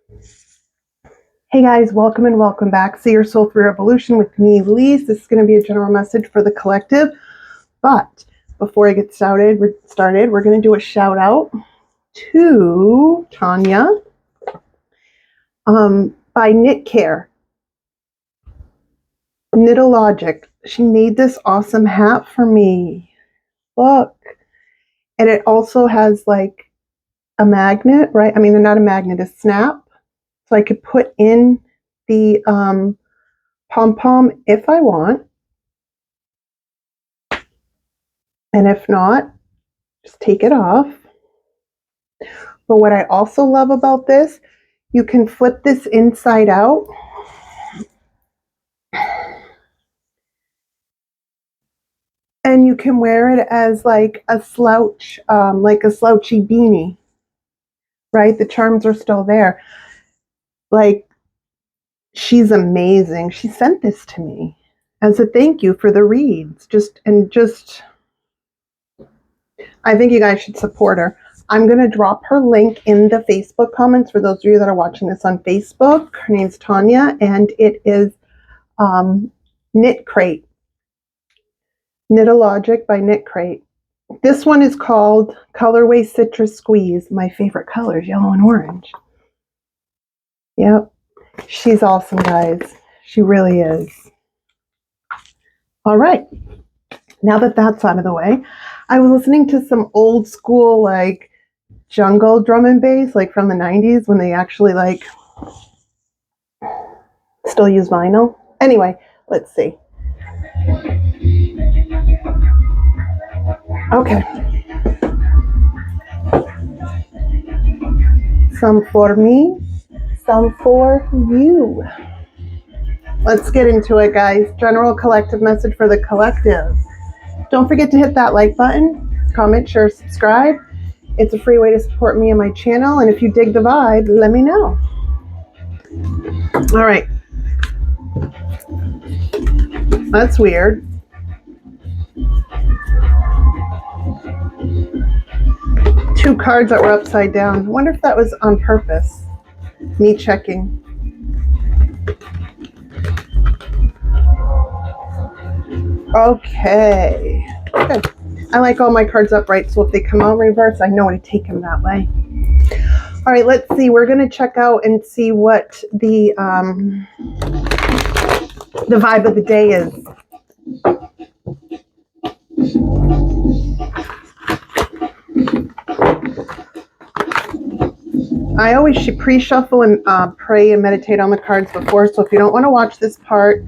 Hey guys, welcome and welcome back. See Your Soul Through Revolution with me, Lise. This is going to be a general message for the collective. But before I get started, we're going to do a shout out to Tanya by Knit Care. Knitologic. She made this awesome hat for me. Look. And it also has like a magnet, right? I mean, not a magnet, a snap. So I could put in the pom-pom if I want. And if not, just take it off. But what I also love about this, you can flip this inside out. And you can wear it as like a slouch, like a slouchy beanie, right? The charms are still there. Like, she's amazing. She sent this to me as a thank you for the reads. I think you guys should support her. I'm going to drop her link in the Facebook comments for those of you that are watching this on Facebook. Her name's Tanya, and it is Knit Crate. Knitologic by Knit Crate. This one is called Colorway Citrus Squeeze. My favorite colors, yellow and orange. Yep. She's awesome, guys. She really is. All right. Now that that's out of the way, I was listening to some old school, like, jungle drum and bass, like from the 90s when they actually, like, still use vinyl. Anyway, let's see. Okay. Some for me, some for you. Let's get into it, guys. General collective message for the collective. Don't forget to hit that like button, comment, share, subscribe. It's a free way to support me and my channel. And if you dig the vibe, let me know. All right. That's weird. Two cards that were upside down. I wonder if that was on purpose. Me checking. Okay. Good. I like all my cards upright, so if they come out in reverse, I know to take them that way. All right, let's see. We're going to check out and see what the vibe of the day is. I always should pre-shuffle and pray and meditate on the cards before, so if you don't want to watch this part,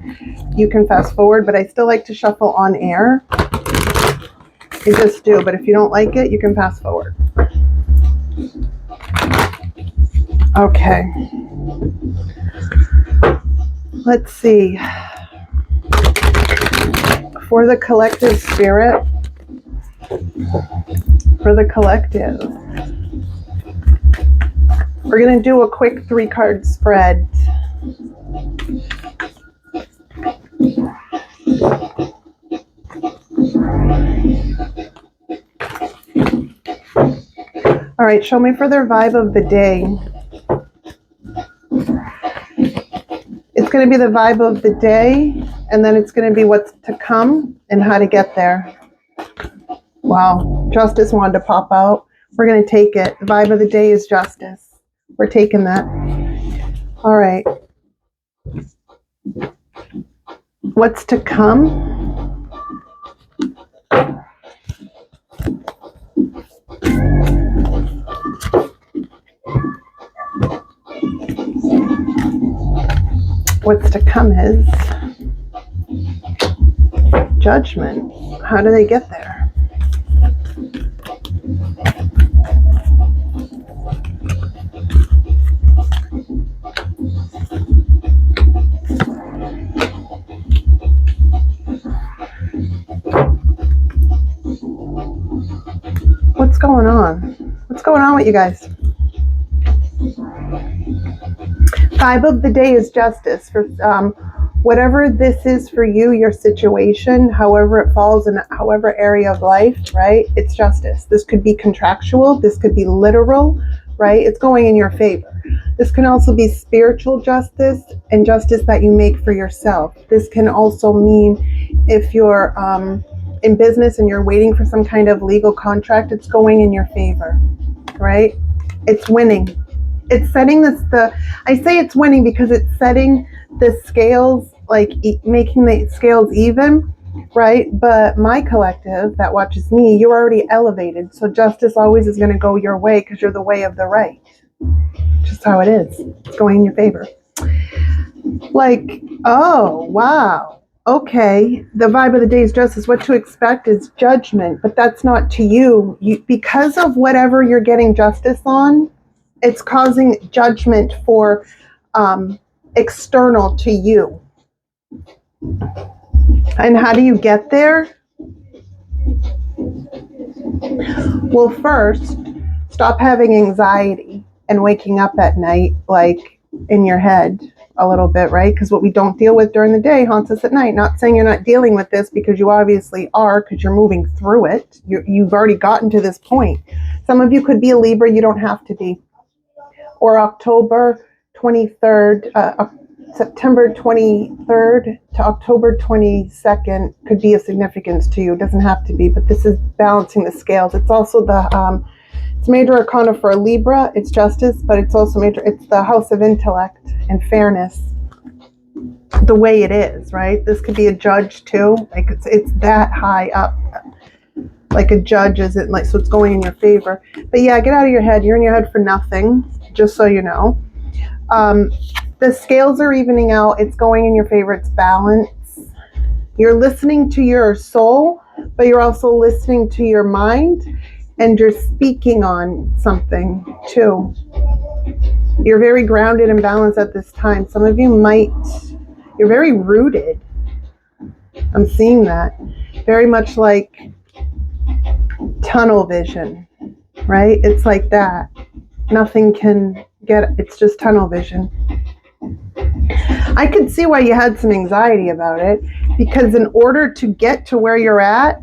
you can fast forward, but I still like to shuffle on air. You just do, but if you don't like it, you can fast forward. Okay. Let's see. For the collective spirit, for the collective, we're going to do a quick 3-card spread. All right, show me for their vibe of the day. It's going to be the vibe of the day, and then it's going to be what's to come and how to get there. Wow, justice wanted to pop out. We're going to take it. The vibe of the day is justice. We're taking that. All right. What's to come? What's to come is judgment. How do they get there? What's going on? What's going on with you guys? Vibe of the day is justice. For whatever this is for you, your situation, however it falls in however area of life, right? It's justice. This could be contractual. This could be literal, right? It's going in your favor. This can also be spiritual justice and justice that you make for yourself. This can also mean if you're in business and you're waiting for some kind of legal contract, it's going in your favor, right? It's winning. It's setting I say it's winning because it's setting the scales, like making the scales even, right? But my collective that watches me, you're already elevated. So justice always is going to go your way because you're the way of the right. Just how it is. It's going in your favor. Like, oh, wow. Okay. The vibe of the day is justice. What to expect is judgment, but that's not to you. Because of whatever you're getting justice on, it's causing judgment for external to you. And how do you get there? Well, first, stop having anxiety and waking up at night, like in your head a little bit, right? Because what we don't deal with during the day haunts us at night. Not saying you're not dealing with this, because you obviously are, because you're moving through it. You've already gotten to this point. Some of you could be a Libra, you don't have to be. Or October 23rd, September 23rd to October 22nd could be of significance to you. It doesn't have to be, but this is balancing the scales. It's also the it's major arcana for a Libra. It's justice, but it's also major. It's the house of intellect and fairness, the way it is, right? This could be a judge too. Like it's that high up. Like a judge isn't like, so it's going in your favor. But yeah, get out of your head. You're in your head for nothing, just so you know. The scales are evening out. It's going in your favor. It's balance. You're listening to your soul, but you're also listening to your mind, and you're speaking on something too. You're very grounded and balanced at this time. Some of you you're very rooted. I'm seeing that. Very much like tunnel vision, right? It's like that. Nothing can it's just tunnel vision. I could see why you had some anxiety about it, because in order to get to where you're at,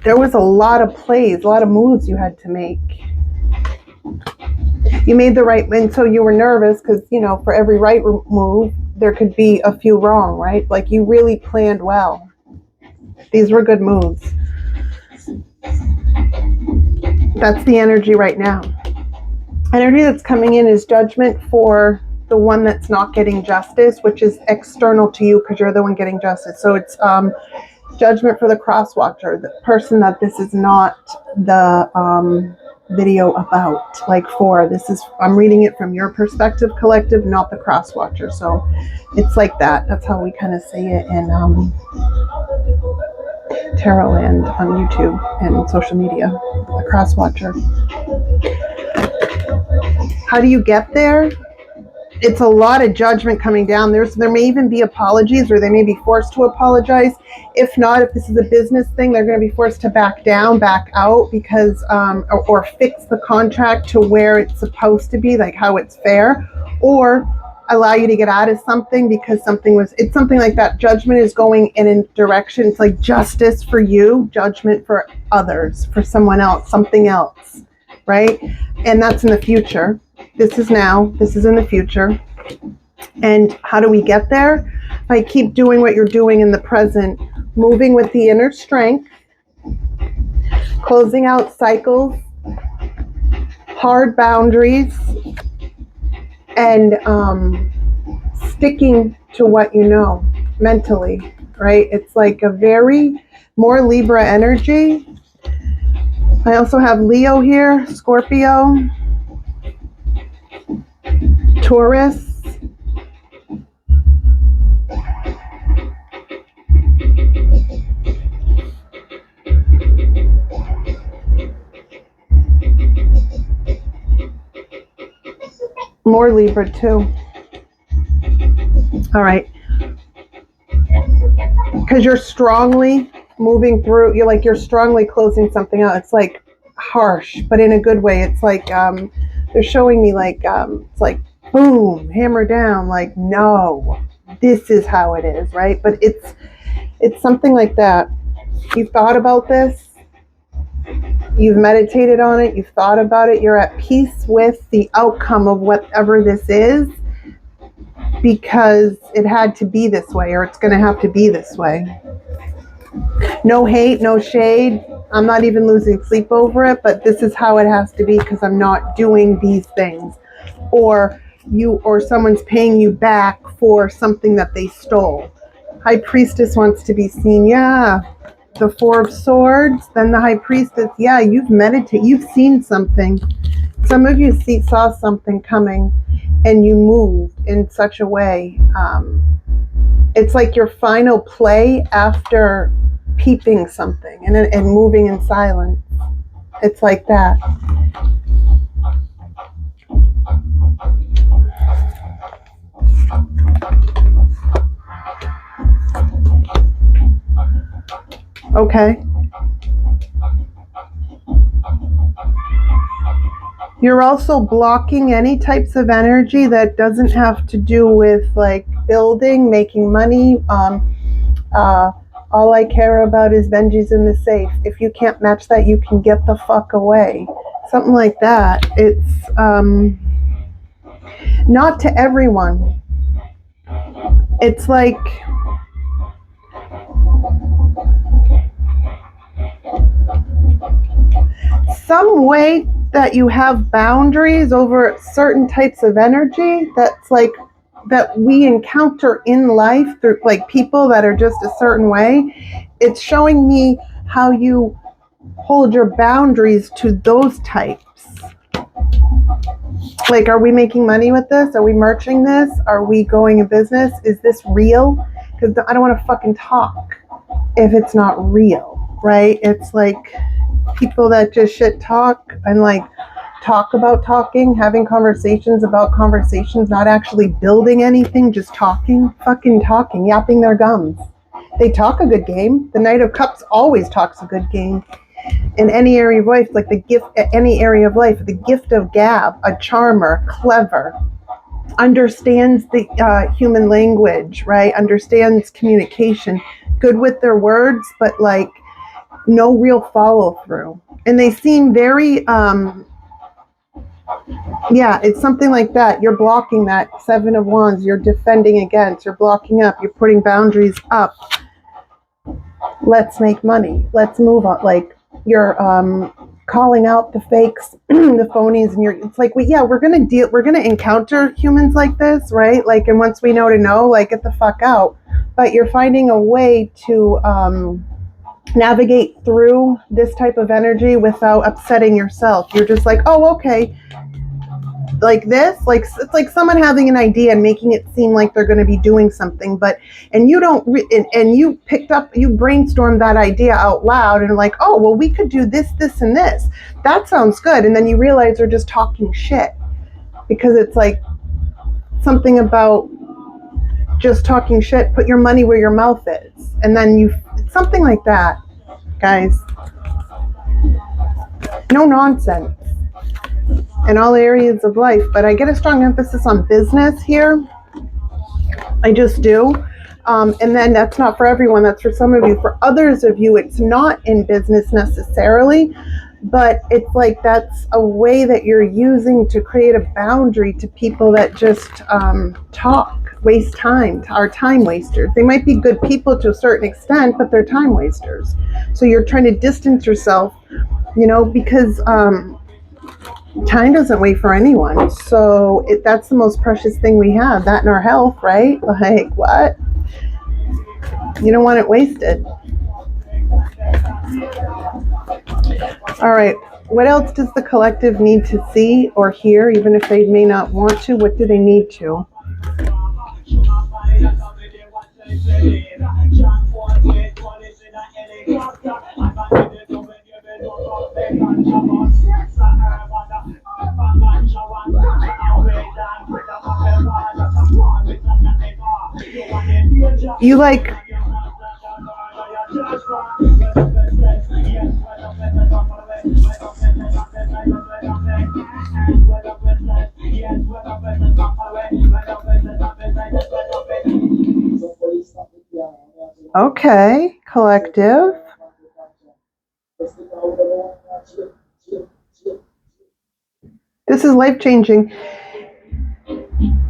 there was a lot of plays, a lot of moves you had to make. You made the right, and so you were nervous because, for every right move, there could be a few wrong, right? Like you really planned well. These were good moves. That's the energy right now. Energy that's coming in is judgment for the one that's not getting justice, which is external to you because you're the one getting justice. So it's judgment for the cross watcher, the person that this is not the video about. Like I'm reading it from your perspective, collective, not the cross watcher. So it's like that. That's how we kind of say it in Tarot Land on YouTube and social media. The cross watcher. How do you get there? It's a lot of judgment coming down. There may even be apologies, or they may be forced to apologize. If not, if this is a business thing, they're going to be forced to back down, back out, because or fix the contract to where it's supposed to be, like how it's fair, or allow you to get out of something because it's something like that. Judgment is going in a direction. It's like justice for you, judgment for others, for someone else, something else, right? And that's in the future. This is now, this is in the future. And how do we get there? By keep doing what you're doing in the present, moving with the inner strength, closing out cycles, hard boundaries, and sticking to what you know mentally, right? It's like a very more Libra energy. I also have Leo here, Scorpio, Taurus, more Libra too. All right. Because you're strongly moving through, you're strongly closing something out. It's like harsh, but in a good way. It's like they're showing me like it's like boom, hammer down, like no, this is how it is, right? But it's something like that. You thought about this, You've meditated on it, you've thought about it, you're at peace with the outcome of whatever this is, because it had to be this way, or it's going to have to be this way. No hate, no shade. I'm not even losing sleep over it, but this is how it has to be because I'm not doing these things. Or someone's paying you back for something that they stole. High Priestess wants to be seen. Yeah. The Four of Swords. Then the High Priestess. Yeah, you've meditated. You've seen something. Some of you saw something coming and you moved in such a way. It's like your final play after peeping something and moving in silence. It's like that. Okay. You're also blocking any types of energy that doesn't have to do with like building, making money. All I care about is Benji's in the safe. If you can't match that, you can get the fuck away. Something like that. It's not to everyone. It's like some way that you have boundaries over certain types of energy that's like that we encounter in life through like people that are just a certain way. It's showing me how you hold your boundaries to those types. Like, are we making money with this? Are we merching this? Are we going in business? Is this real? Because I don't want to fucking talk if it's not real, right? It's like people that just shit talk and like talk about talking, having conversations about conversations, not actually building anything, just talking, fucking talking, yapping their gums. They talk a good game. The Knight of Cups always talks a good game. In any area of life, like the gift, any area of life, the gift of gab, a charmer, clever, understands the human language, right? Understands communication, good with their words, but like no real follow through. And they seem very, it's something like that. You're blocking that Seven of Wands. You're defending against. You're blocking up. You're putting boundaries up. Let's make money. Let's move on. Like you're calling out the fakes, the phonies, and it's like, we're gonna encounter humans like this, right? Like, and once we know to know, like, get the fuck out. But you're finding a way to navigate through this type of energy without upsetting yourself. You're just like, oh, okay, like this, like it's like someone having an idea and making it seem like they're going to be doing something, and you don't and you brainstormed that idea out loud and like, oh well, we could do this, this, and this. That sounds good. And then you realize they're just talking shit because it's like something about just talking shit. Put your money where your mouth is, and then something like that, guys. No nonsense in all areas of life, but I get a strong emphasis on business here. I just do. And then that's not for everyone. That's for some of you. For others of you, it's not in business necessarily, but it's like that's a way that you're using to create a boundary to people that just talk, waste time, are time wasters. They might be good people to a certain extent, but they're time wasters. So you're trying to distance yourself, because time doesn't wait for anyone. So that's the most precious thing we have, that and our health, right? Like, what? You don't want it wasted. All right. What else does the collective need to see or hear, even if they may not want to? What do they need to? You like okay, collective. This is life-changing.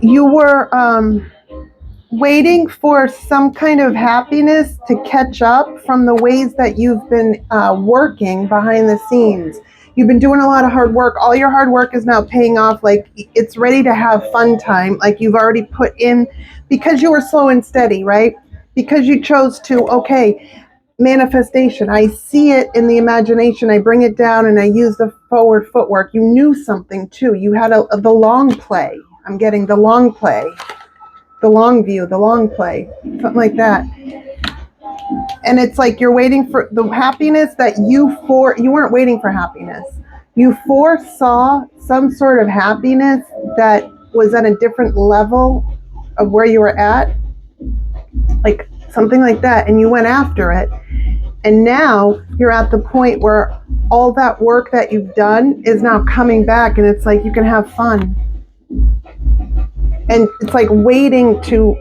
You were waiting for some kind of happiness to catch up from the ways that you've been working behind the scenes. You've been doing a lot of hard work. All your hard work is now paying off. Like, it's ready to have fun time. Like, you've already put in, because you were slow and steady, right? Because you chose to, okay, manifestation. I see it in the imagination. I bring it down and I use the forward footwork. You knew something too. You had the long play. I'm getting the long play, the long view, the long play, something like that. And it's like you're waiting for the happiness that you weren't waiting for happiness. You foresaw some sort of happiness that was at a different level of where you were at, like something like that, and you went after it. And now you're at the point where all that work that you've done is now coming back, and it's like you can have fun. And it's like waiting to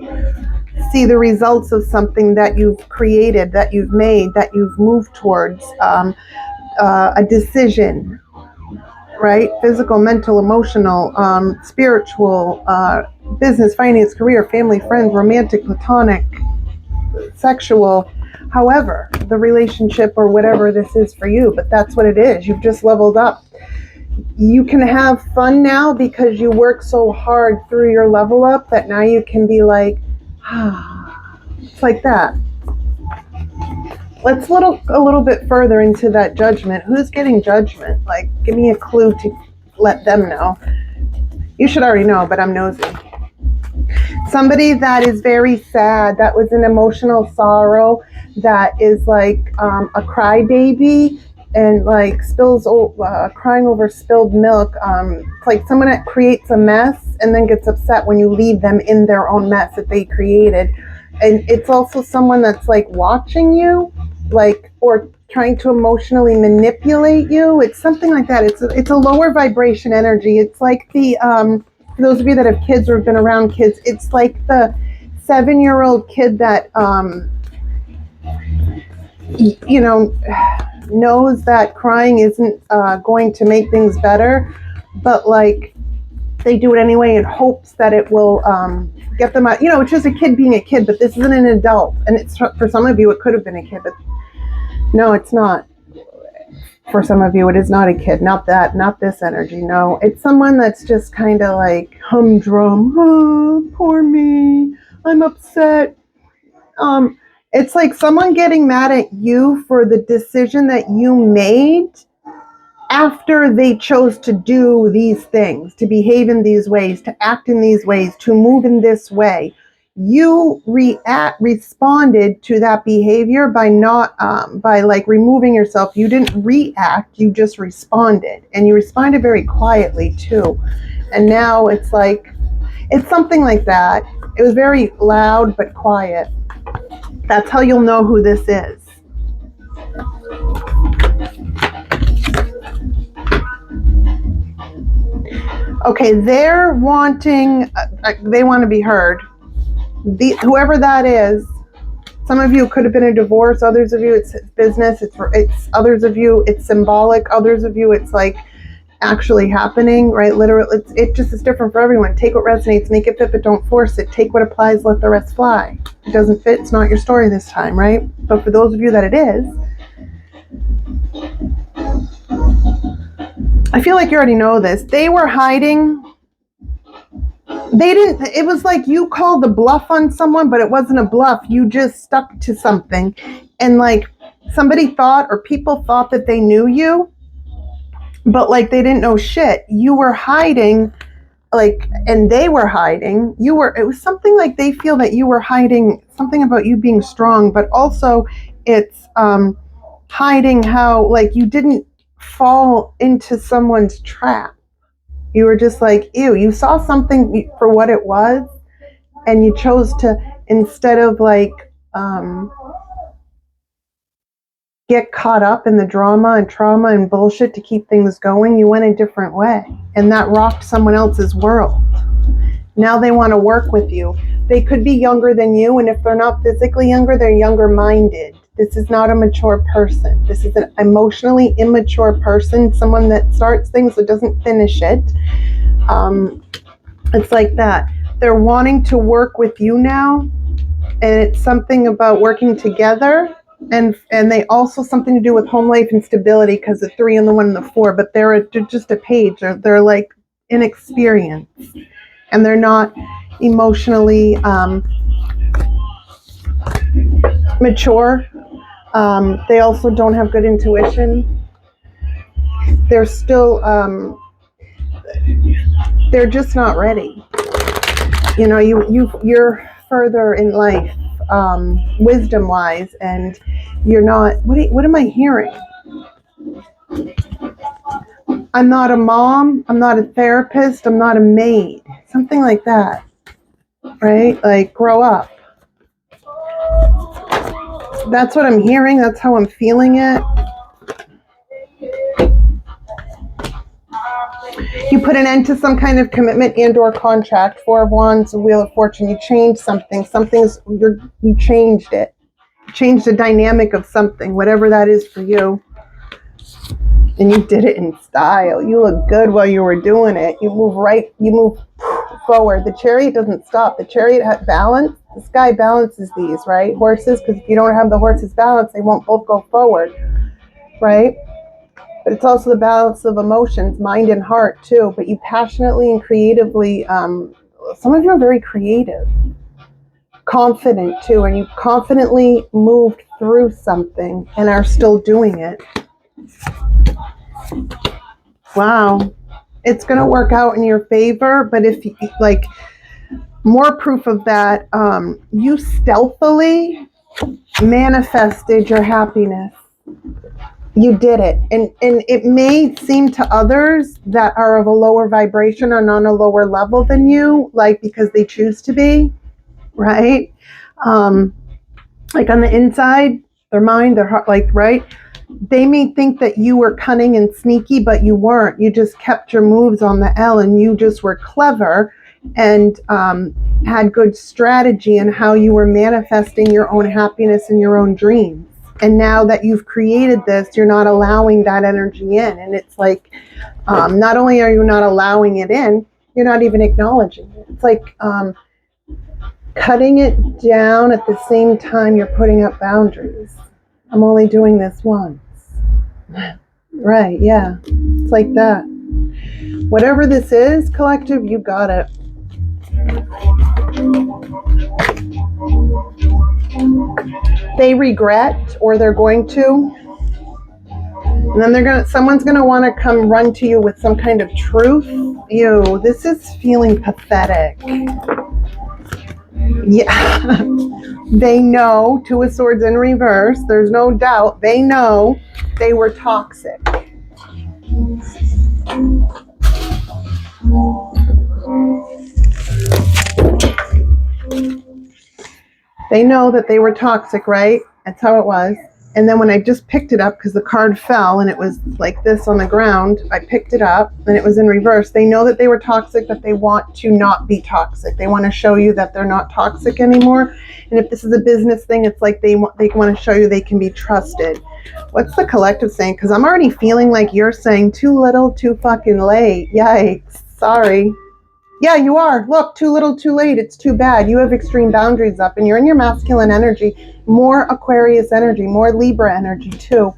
see the results of something that you've created, that you've made, that you've moved towards, a decision, right? Physical, mental, emotional, spiritual, business, finance, career, family, friends, romantic, platonic, sexual, however, the relationship or whatever this is for you, but that's what it is. You've just leveled up. You can have fun now because you work so hard through your level up that now you can be like, it's like that. Let's look a little bit further into that judgment. Who's getting judgment? Like, give me a clue to let them know. You should already know, but I'm nosy. Somebody that is very sad, that was in emotional sorrow, that is like a crybaby and like spills crying over spilled milk. It's like someone that creates a mess and then gets upset when you leave them in their own mess that they created. And it's also someone that's like watching you, like, or trying to emotionally manipulate you. It's something like that. It's a lower vibration energy. It's like the for those of you that have kids or have been around kids, it's like the 7-year-old kid that knows that crying isn't going to make things better, but like they do it anyway in hopes that it will get them out. It's just a kid being a kid, but this isn't an adult. And it's for some of you, it could have been a kid, but no, it's not. For some of you, it is not a kid. Not this energy. No, it's someone that's just kind of like humdrum. Oh, poor me. I'm upset. It's like someone getting mad at you for the decision that you made after they chose to do these things, to behave in these ways, to act in these ways, to move in this way. You responded to that behavior by like removing yourself. You didn't react, you just responded. And you responded very quietly too. And now it's like, it's something like that. It was very loud but quiet. That's how you'll know who this is. Okay, they want to be heard. Whoever that is, some of you it could have been a divorce, others of you it's business, it's others of you it's symbolic, others of you it's like actually happening, right? Literally, it just is different for everyone. Take what resonates, make it fit, but don't force it. Take what applies, let the rest fly. If it doesn't fit, it's not your story this time, right? But for those of you that it is, I feel like you already know this. They were hiding. It was like you called a bluff on someone, but it wasn't a bluff. You just stuck to something. And like somebody thought, or people thought that they knew you, but like they didn't know shit. You were hiding, like, and they were hiding. It was something like they feel that you were hiding something about you being strong, but also it's hiding how like you didn't fall into someone's trap. You were just like, ew, you saw something for what it was, and you chose to, instead of like get caught up in the drama and trauma and bullshit to keep things going, you went a different way, and that rocked someone else's world. Now they want to work with you. They could be younger than you, and if they're not physically younger, they're younger minded. This is not a mature person. This is an emotionally immature person, someone that starts things but doesn't finish it. It's like that. They're wanting to work with you now, and it's something about working together, and they also something to do with home life and stability, because the 3 and the 1 and the 4, but they're just a page. They're like inexperienced, and they're not emotionally mature. They also don't have good intuition. They're still they're just not ready. You know, you're further in life, wisdom wise, and you're not. What am I hearing? I'm not a mom, I'm not a therapist, I'm not a maid, something like that, right? Like, grow up. That's what I'm hearing, that's how I'm feeling it. You put an end to some kind of commitment and or contract. 4 of Wands, Wheel of Fortune. You changed something. You changed it. You changed the dynamic of something, whatever that is for you. And you did it in style. You look good while you were doing it. You move forward. The Chariot doesn't stop. The Chariot has balance. The sky balances these, right? Horses, because if you don't have the horses balanced, they won't both go forward, right? But it's also the balance of emotions, mind and heart too. But you passionately and creatively, some of you are very creative, confident too, and you confidently moved through something and are still doing it. Wow. It's going to work out in your favor, but if you, like, more proof of that, you stealthily manifested your happiness. You did it. And it may seem to others that are of a lower vibration or on a lower level than you, like, because they choose to be, right? Like on the inside, their mind, their heart, like, right? They may think that you were cunning and sneaky, but you weren't. You just kept your moves on the L, and you just were clever and had good strategy in how you were manifesting your own happiness and your own dreams. And now that you've created this, you're not allowing that energy in. And it's like, not only are you not allowing it in, you're not even acknowledging it. It's like cutting it down at the same time you're putting up boundaries. I'm only doing this once. Right, yeah. It's like that. Whatever this is, collective, you got it. They regret, or they're going to. And then someone's gonna want to come run to you with some kind of truth. Ew, this is feeling pathetic. Yeah. They know, 2 of Swords in reverse, there's no doubt, they know they were toxic. They know that they were toxic, right? That's how it was. And then when I just picked it up, because the card fell and it was like this on the ground, I picked it up and it was in reverse. They know that they were toxic, but they want to not be toxic. They want to show you that they're not toxic anymore. And if this is a business thing, it's like they want to show you they can be trusted. What's the collective saying? Because I'm already feeling like you're saying too little, too fucking late. Yikes. Sorry. Yeah, you are. Look, too little, too late. It's too bad. You have extreme boundaries up and you're in your masculine energy, more Aquarius energy, more Libra energy too.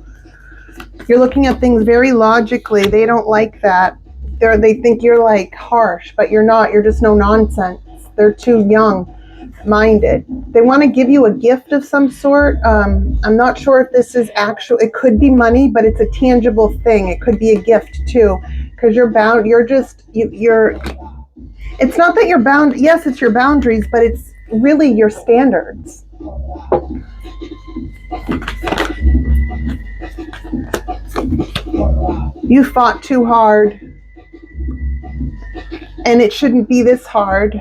You're looking at things very logically. They don't like that. They think you're like harsh, but you're not. You're just no nonsense. They're too young-minded. They want to give you a gift of some sort. I'm not sure if this is actual. It could be money, but it's a tangible thing. It could be a gift too, because you're bound. You're it's not that you're bound. Yes, it's your boundaries, but it's really your standards. You fought too hard. And it shouldn't be this hard.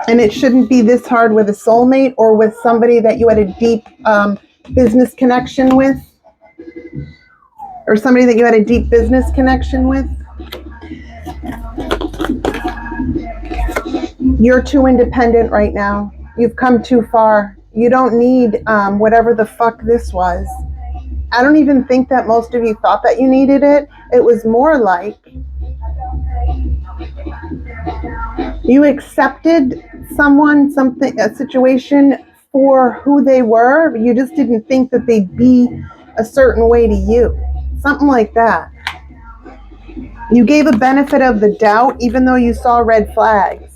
And it shouldn't be this hard with a soulmate or with somebody that you had a deep business connection with. Or somebody that you had a deep business connection with. You're too independent right now. You've come too far. You don't need whatever the fuck this was. I don't even think that most of you thought that you needed it. It was more like you accepted someone, something, a situation for who they were. You just didn't think that they'd be a certain way to you. Something like that. You gave a benefit of the doubt even though you saw red flags.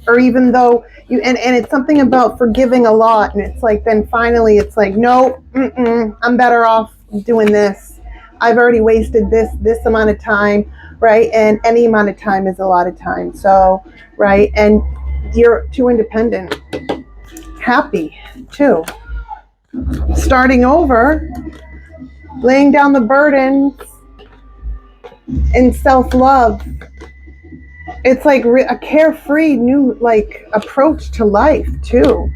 Or even though you, and it's something about forgiving a lot. And it's like, then finally it's like, no, I'm better off doing this. I've already wasted this amount of time, right? And any amount of time is a lot of time. So, right? And you're too independent. Happy, too. Starting over, laying down the burdens, and self-love. It's like a carefree new like approach to life, too.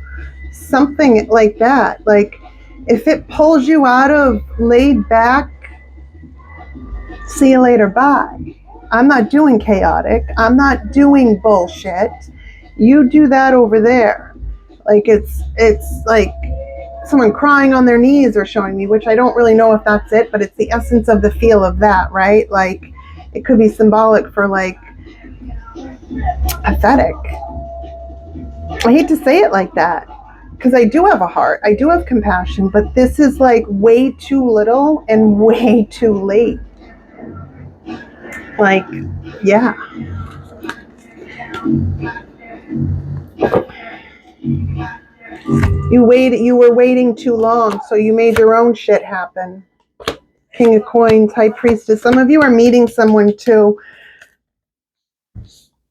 Something like that. Like, if it pulls you out of laid back, see you later, bye. I'm not doing chaotic. I'm not doing bullshit. You do that over there. Like, it's like someone crying on their knees or showing me, which I don't really know if that's it, but it's the essence of the feel of that, right? Like, it could be symbolic for like pathetic. I hate to say it like that, because I do have a heart, I do have compassion, but this is like way too little and way too late. Like, yeah. You were waiting too long, so you made your own shit happen. King of Coins, High Priestess. Some of you are meeting someone too.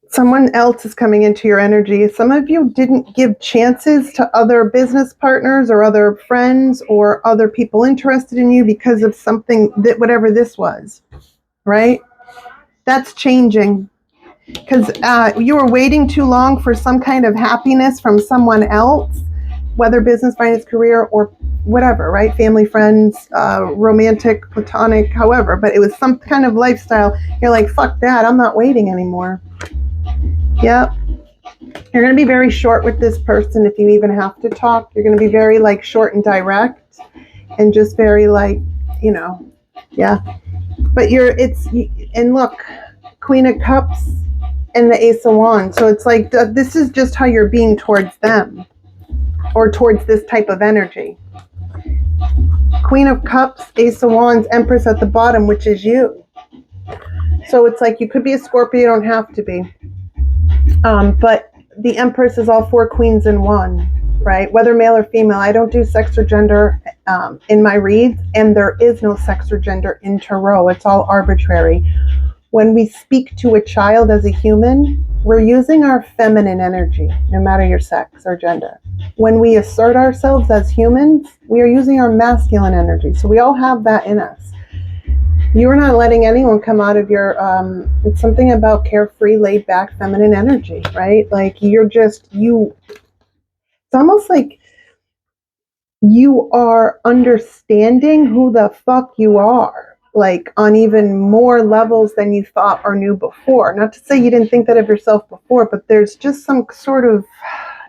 Someone else is coming into your energy. Some of you didn't give chances to other business partners or other friends or other people interested in you because of something that, whatever this was, right? That's changing, because you were waiting too long for some kind of happiness from someone else, whether business, finance, career, or whatever, right? Family, friends, romantic, platonic, however, but it was some kind of lifestyle. You're like, fuck that, I'm not waiting anymore. Yep. You're going to be very short with this person if you even have to talk. You're going to be very like short and direct and just very like, you know, yeah. But and look, Queen of Cups and the Ace of Wands. So it's like, this is just how you're being towards them or towards this type of energy. Queen of Cups, Ace of Wands, Empress at the bottom, which is you. So it's like, you could be a Scorpio, you don't have to be. But the Empress is all four queens in one, right? Whether male or female. I don't do sex or gender in my reads, and there is no sex or gender in tarot. It's all arbitrary. When we speak to a child as a human, we're using our feminine energy, no matter your sex or gender. When we assert ourselves as humans, we are using our masculine energy. So we all have that in us. You're not letting anyone come out of your, it's something about carefree, laid back, feminine energy, right? Like, it's almost like you are understanding who the fuck you are, like on even more levels than you thought or knew before. Not to say you didn't think that of yourself before, but there's just some sort of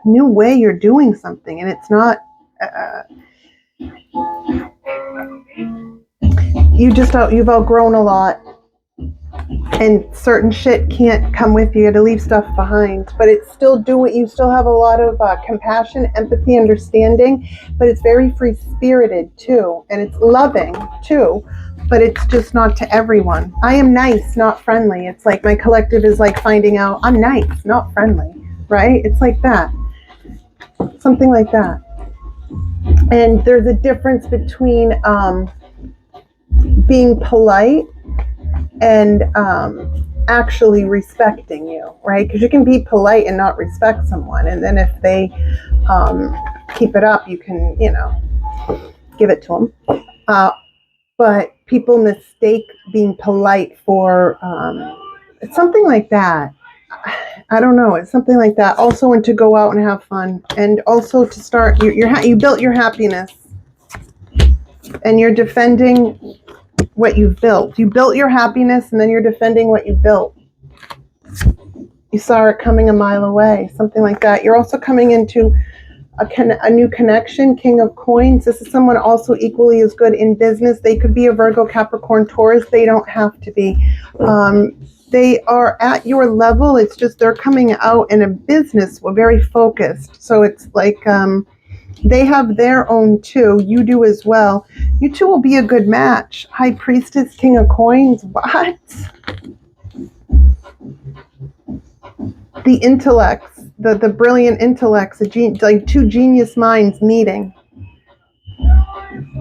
new way you're doing something, and it's not, you've outgrown a lot, and certain shit can't come with you. You had to leave stuff behind, but it's still you still have a lot of compassion, empathy, understanding, but it's very free spirited too, and it's loving too, but it's just not to everyone. I am nice, not friendly. It's like my collective is like finding out I'm nice, not friendly, right? It's like that, something like that. And there's a difference between being polite and actually respecting you, right? Because you can be polite and not respect someone, and then if they keep it up, you can, give it to them. But people mistake being polite for it's something like that. I don't know. It's something like that. Also, and to go out and have fun, and also to start. You built your happiness, and you're defending what you've built. You built your happiness, and then you're defending what you built. You saw it coming a mile away, something like that. You're also coming into a new connection, King of Coins. This is someone also equally as good in business. They could be a Virgo, Capricorn, Taurus. They don't have to be. They are at your level. It's just they're coming out in a business, very focused. So it's like they have their own too. You do as well. You two will be a good match. High Priestess, King of Coins. What? The intellects, the brilliant intellects, like two genius minds meeting.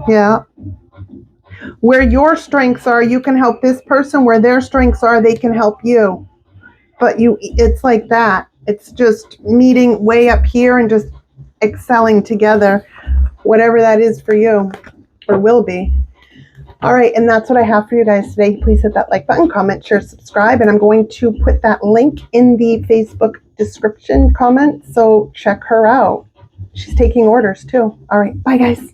Yeah. Where your strengths are, you can help this person. Where their strengths are, they can help you. But it's like that. It's just meeting way up here and just excelling together, whatever that is for you or will be. All right, and that's what I have for you guys today. Please hit that like button, comment, share, subscribe, and I'm going to put that link in the Facebook description comment, so check her out. She's taking orders too. All right, bye guys.